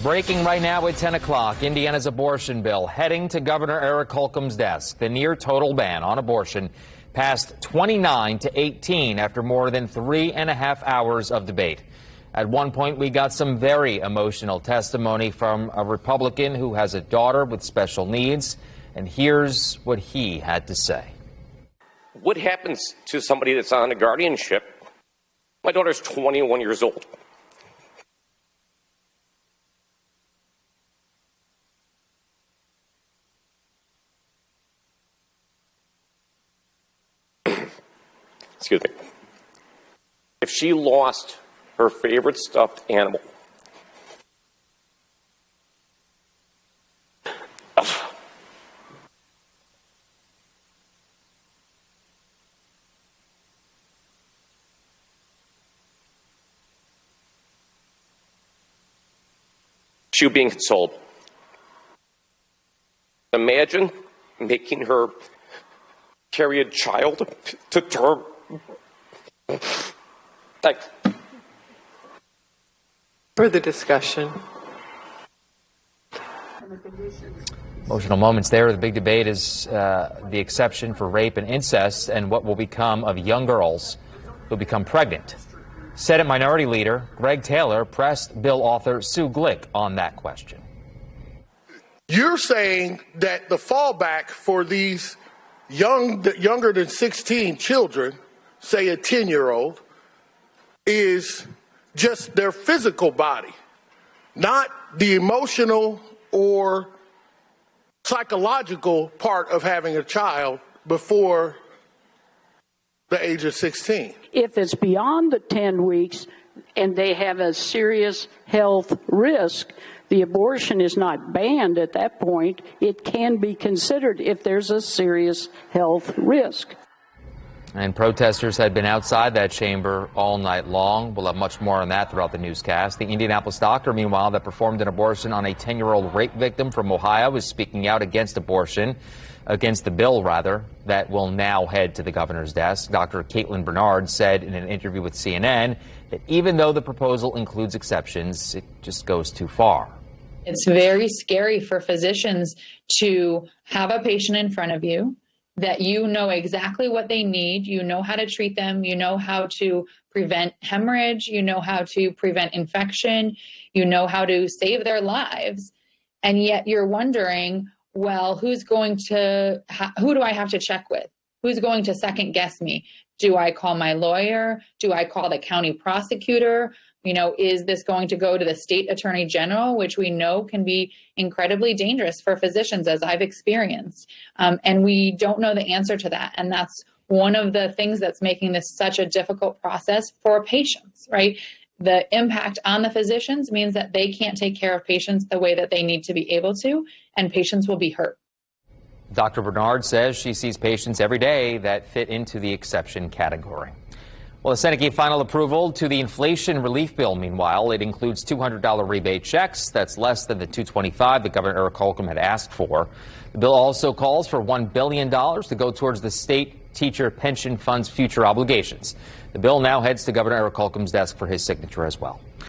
Breaking right now at 10 o'clock, Indiana's abortion bill heading to Governor Eric Holcomb's desk. The near total ban on abortion passed 29 to 18 after more than 3.5 hours of debate. At one point, we got some very emotional testimony from a Republican who has a daughter with special needs, and here's what he had to say. What happens to somebody that's on a guardianship? My daughter's 21 years old. Excuse me. If she lost her favorite stuffed animal, she would be inconsolable. Imagine making her carry a child to term. Thanks. Further discussion. Emotional moments there. The big debate is the exception for rape and incest and what will become of young girls who become pregnant. Senate Minority Leader Greg Taylor pressed bill author Sue Glick on that question. You're saying that the fallback for these younger than 16 children, say a 10-year-old, is just their physical body, not the emotional or psychological part of having a child before the age of 16. If it's beyond the 10 weeks and they have a serious health risk, the abortion is not banned at that point. It can be considered if there's a serious health risk. And protesters had been outside that chamber all night long. We'll have much more on that throughout the newscast. The Indianapolis doctor, meanwhile, that performed an abortion on a 10-year-old rape victim from Ohio is speaking out against the bill, that will now head to the governor's desk. Dr. Caitlin Bernard said in an interview with CNN that even though the proposal includes exceptions, it just goes too far. It's very scary for physicians to have a patient in front of you that you know exactly what they need, you know how to treat them, you know how to prevent hemorrhage, you know how to prevent infection, you know how to save their lives. And yet you're wondering, well, who do I have to check with? Who's going to second guess me? Do I call my lawyer? Do I call the county prosecutor? Is this going to go to the state attorney general, which we know can be incredibly dangerous for physicians, as I've experienced. And we don't know the answer to that. And that's one of the things that's making this such a difficult process for patients, right? The impact on the physicians means that they can't take care of patients the way that they need to be able to, and patients will be hurt. Dr. Bernard says she sees patients every day that fit into the exception category. Well, the Senate gave final approval to the inflation relief bill. Meanwhile, it includes $200 rebate checks. That's less than the $225 that Governor Eric Holcomb had asked for. The bill also calls for $1 billion to go towards the state teacher pension fund's future obligations. The bill now heads to Governor Eric Holcomb's desk for his signature as well.